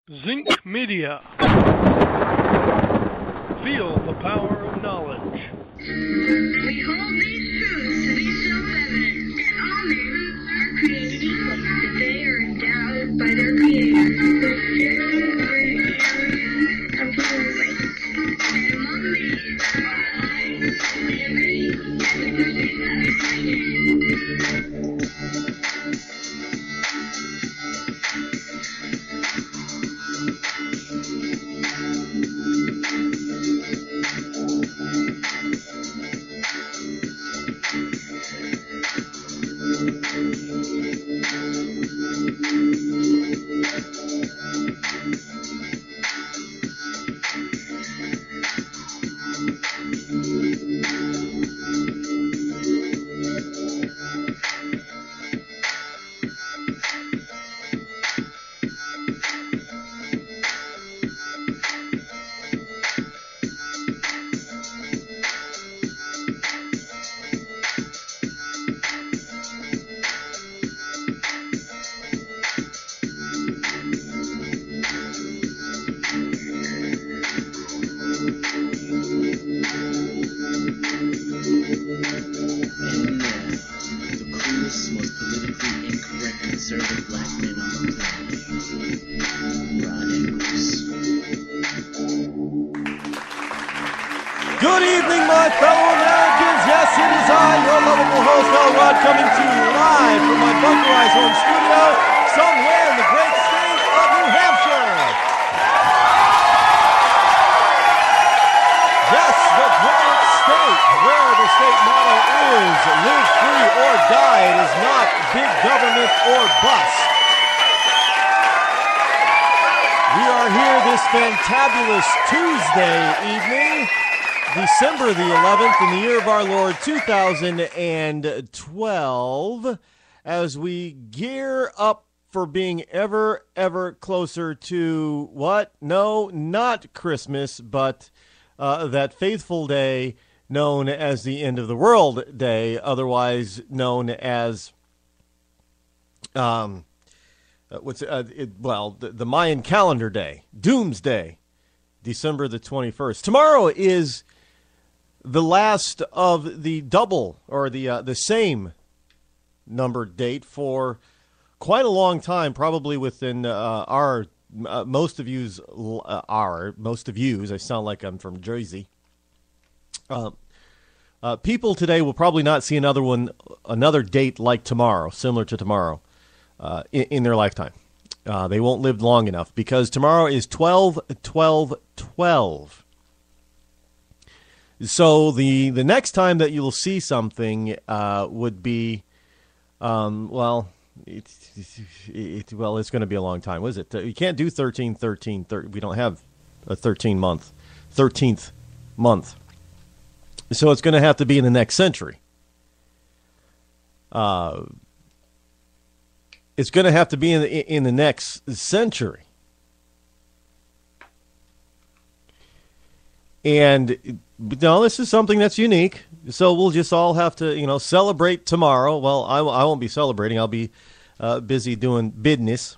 Zinc Media. Feel the power of knowledge. We hold these truths to be self-evident, that all men are created equal, that they are endowed by their Creator of human race, and among these are life, liberty, and the pursuit of happiness. Good evening, my fellow Americans. Yes, it is I, your lovable host, Rod, coming to you live from my bunkerized home studio somewhere in the great state of New Hampshire. Yes, the great state where the state motto is live free or die. It is not big government or bust. We are here this fantabulous Tuesday evening, December the 11th, in the year of our Lord 2012, as we gear up for being ever closer to what? No, not Christmas, but that faithful day known as the end of the world day, otherwise known as the Mayan calendar day, Doomsday, December the 21st. Tomorrow is the last of the double or the same numbered date for quite a long time, probably within most of you's. I sound like I'm from Jersey. People today will probably not see another date like tomorrow, similar to tomorrow, in their lifetime. They won't live long enough because tomorrow is 12/12/12. So the next time that you'll see something would be, it's going to be a long time. What is it? You can't do 13/13. We don't have a 13th month. So it's going to have to be in the next century. It's going to have to be in the next century. And no, this is something that's unique. So we'll just all have to, celebrate tomorrow. Well, I won't be celebrating. I'll be busy doing business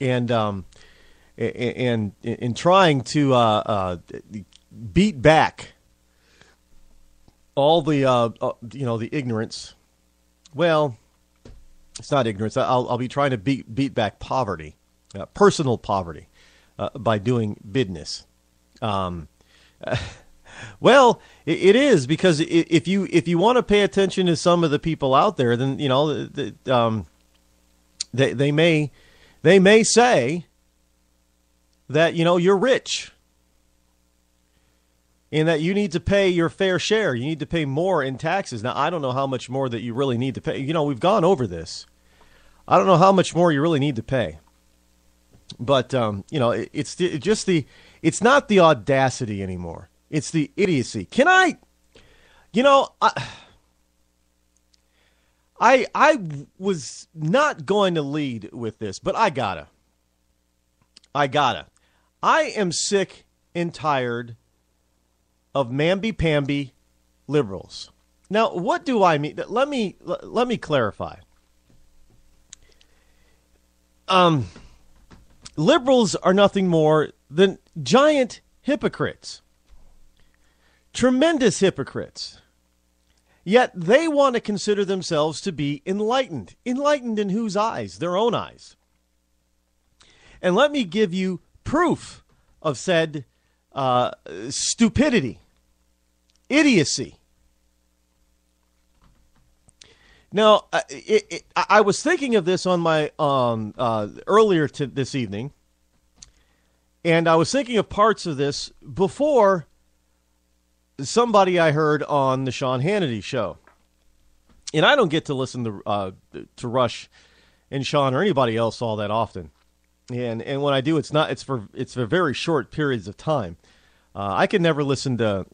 and trying to beat back all the ignorance. Well, it's not ignorance. I'll be trying to beat back poverty, personal poverty, by doing business. Well, it is, because if you want to pay attention to some of the people out there, then they may say that you're rich and that you need to pay your fair share. You need to pay more in taxes. Now, I don't know how much more that you really need to pay. We've gone over this. I don't know how much more you really need to pay. But it's not the audacity anymore. It's the idiocy. Can I was not going to lead with this, but I gotta. I am sick and tired of mamby-pamby liberals. Now, what do I mean? Let me clarify. liberals are nothing more than giant hypocrites. Tremendous hypocrites. Yet they want to consider themselves to be enlightened. Enlightened in whose eyes? Their own eyes. And let me give you proof of said stupidity, idiocy. Now, I was thinking of this on my earlier this evening, and I was thinking of parts of this before somebody I heard on the Sean Hannity show. And I don't get to listen to Rush and Sean or anybody else all that often. And when I do, it's for very short periods of time. I can never listen to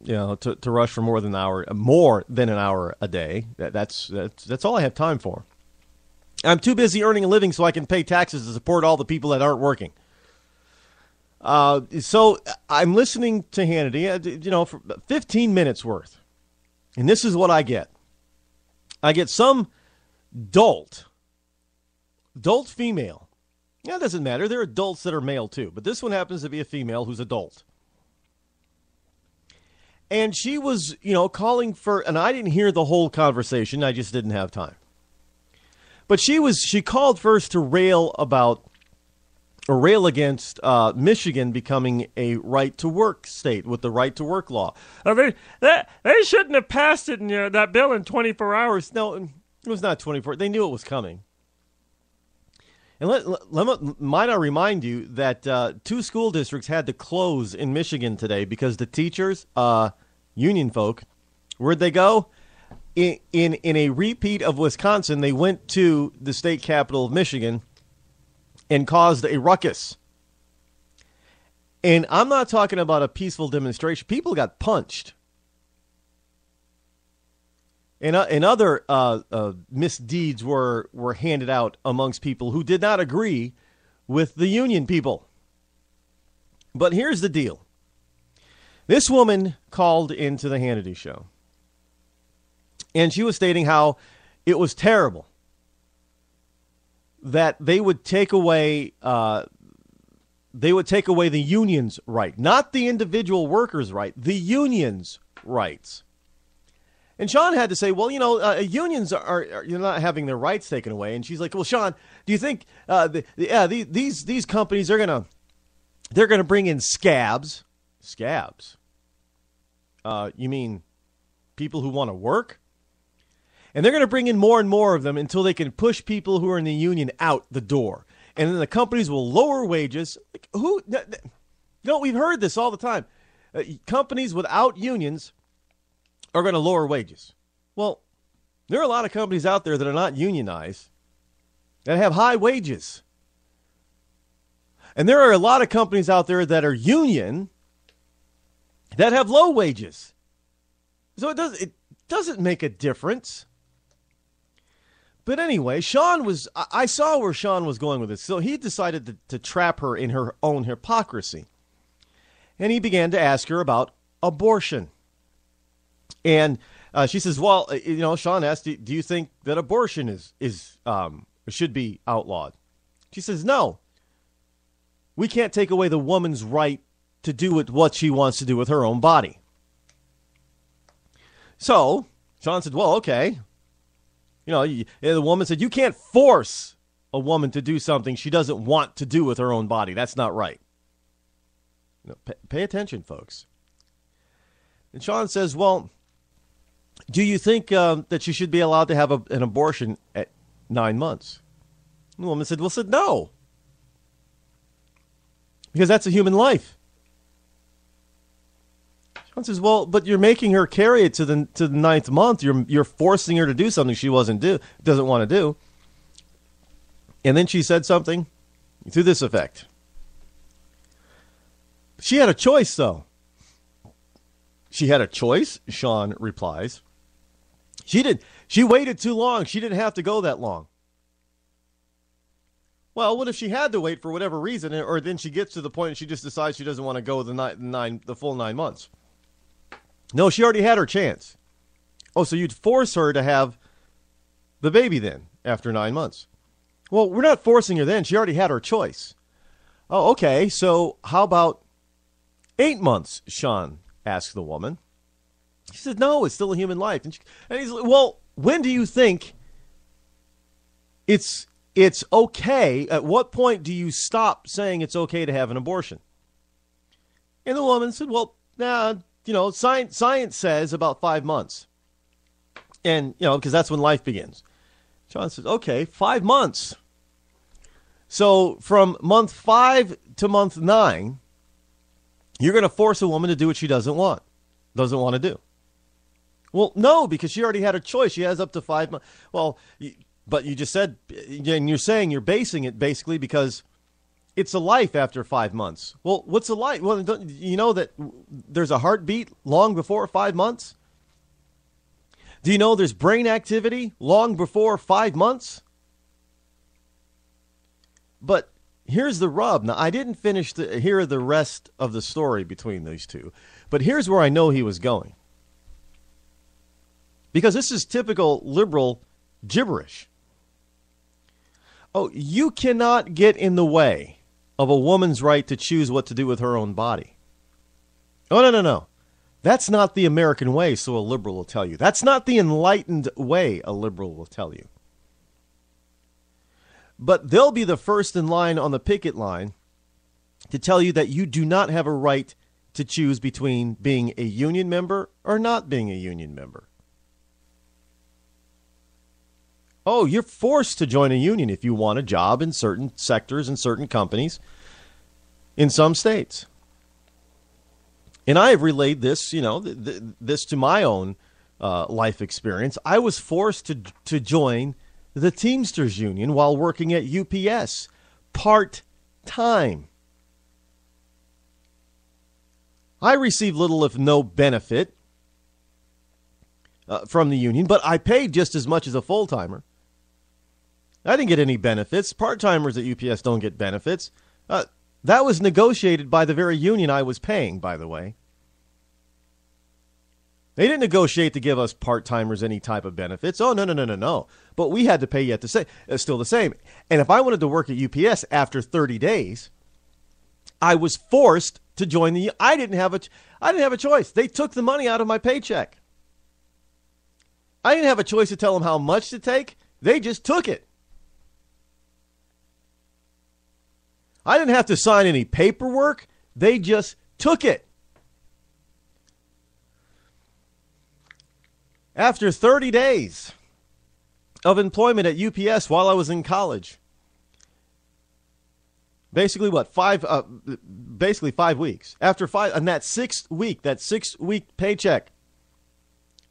Rush for more than an hour a day. That's all I have time for. I'm too busy earning a living so I can pay taxes to support all the people that aren't working. So I'm listening to Hannity, for 15 minutes worth. And this is what I get. I get some dolt female. Yeah, it doesn't matter. There are adults that are male too. But this one happens to be a female who's adult. And she was, calling for, and I didn't hear the whole conversation. I just didn't have time. But she called first to rail against Michigan becoming a right-to-work state with the right-to-work law. They shouldn't have passed it in that bill in 24 hours. No, it was not 24. They knew it was coming. And might I remind you that 2 school districts had to close in Michigan today because the teachers, union folk, where'd they go? In a repeat of Wisconsin, they went to the state capital of Michigan and caused a ruckus. And I'm not talking about a peaceful demonstration. People got punched. And other misdeeds were handed out amongst people who did not agree with the union people. But here's the deal. This woman called into the Hannity show. And she was stating how it was terrible that they would take away the union's right, not the individual worker's right, the union's rights. And Sean had to say, well, unions are you're not having their rights taken away. And she's like, well, Sean, do you think these companies are gonna bring in scabs? Scabs? You mean people who want to work? And they're going to bring in more and more of them until they can push people who are in the union out the door. And then the companies will lower wages. Like, we've heard this all the time. Companies without unions are going to lower wages. Well, there are a lot of companies out there that are not unionized that have high wages. And there are a lot of companies out there that are union that have low wages. So it doesn't make a difference. But anyway, I saw where Sean was going with this. So he decided to trap her in her own hypocrisy. And he began to ask her about abortion. And she says, well, Sean asked, do you think that abortion should be outlawed? She says, no. We can't take away the woman's right to do what she wants to do with her own body. So Sean said, well, okay. The woman said, you can't force a woman to do something she doesn't want to do with her own body. That's not right. Pay attention, folks. And Sean says, well, do you think that she should be allowed to have an abortion at 9 months? And the woman said, no. Because that's a human life. Sean says, well, but you're making her carry it to the 9th month. You're forcing her to do something she doesn't want to do. And then she said something to this effect. She had a choice, though. She had a choice, Sean replies. She did. She waited too long. She didn't have to go that long. Well, what if she had to wait for whatever reason, or then she gets to the point and she just decides she doesn't want to go the full 9 months? No, she already had her chance. Oh, so you'd force her to have the baby then after 9 months? Well, we're not forcing her then. She already had her choice. Oh, okay. So how about 8 months, Sean asked the woman. She said, no, it's still a human life. And he's like, well, when do you think it's okay? At what point do you stop saying it's okay to have an abortion? And the woman said, well, science says about 5 months. And, because that's when life begins. Sean says, okay, 5 months. So from month 5 to month 9, you're going to force a woman to do what she doesn't want to do. Well, no, because she already had a choice. She has up to 5 months. Well, but you just said, and you're saying you're basing it basically because it's a life after 5 months. Well, what's a life? Well, you know that there's a heartbeat long before 5 months? Do you know there's brain activity long before 5 months? But here's the rub. Now, I didn't finish to hear the rest of the story between these two, but here's where I know he was going. Because this is typical liberal gibberish. Oh, you cannot get in the way of a woman's right to choose what to do with her own body. Oh, no. That's not the American way, so a liberal will tell you. That's not the enlightened way, a liberal will tell you. But they'll be the first in line on the picket line to tell you that you do not have a right to choose between being a union member or not being a union member. Oh, you're forced to join a union if you want a job in certain sectors and certain companies in some states. And I have relayed this, this to my own life experience. I was forced to join the Teamsters Union while working at UPS part-time. I received little if no benefit from the union, but I paid just as much as a full-timer. I didn't get any benefits. Part-timers at UPS don't get benefits. That was negotiated by the very union I was paying, by the way. They didn't negotiate to give us part-timers any type of benefits. Oh, no. But we had to pay yet to say still the same. And if I wanted to work at UPS after 30 days, I was forced to join the. I didn't have a choice. They took the money out of my paycheck. I didn't have a choice to tell them how much to take. They just took it. I didn't have to sign any paperwork. They just took it. After 30 days of employment at UPS while I was in college, basically 5 weeks. After 5, and that 6 week paycheck,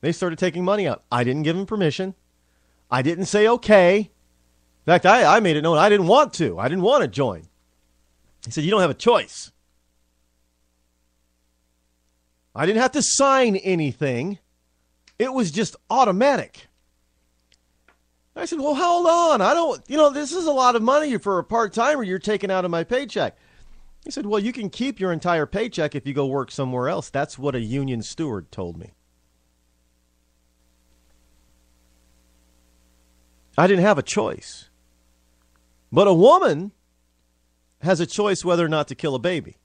they started taking money out. I didn't give them permission. I didn't say okay. In fact, I made it known I didn't want to. I didn't want to join. He said, you don't have a choice. I didn't have to sign anything. It was just automatic. I said, well, hold on. This is a lot of money for a part-timer you're taking out of my paycheck. He said, well, you can keep your entire paycheck if you go work somewhere else. That's what a union steward told me. I didn't have a choice. But a woman has a choice whether or not to kill a baby.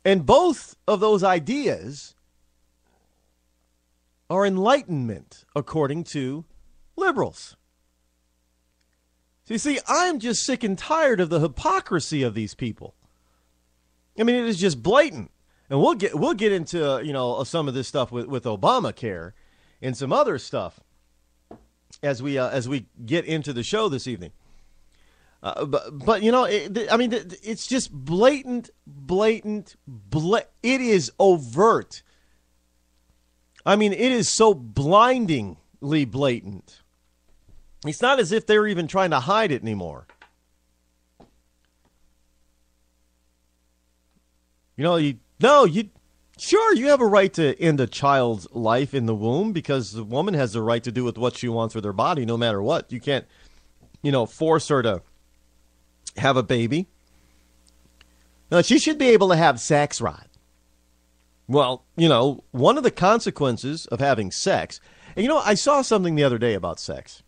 And both of those ideas are enlightenment, according to liberals. So you see, I'm just sick and tired of the hypocrisy of these people. I mean, it is just blatant. And we'll get into some of this stuff with Obamacare and some other stuff as we get into the show this evening. It's just blatant. It is overt. I mean, it is so blindingly blatant. It's not as if they're even trying to hide it anymore. Sure, you have a right to end a child's life in the womb because the woman has the right to do with what she wants with her body, no matter what. You can't, force her to have a baby. Now, she should be able to have sex, Rod. Well, one of the consequences of having sex, and I saw something the other day about sex.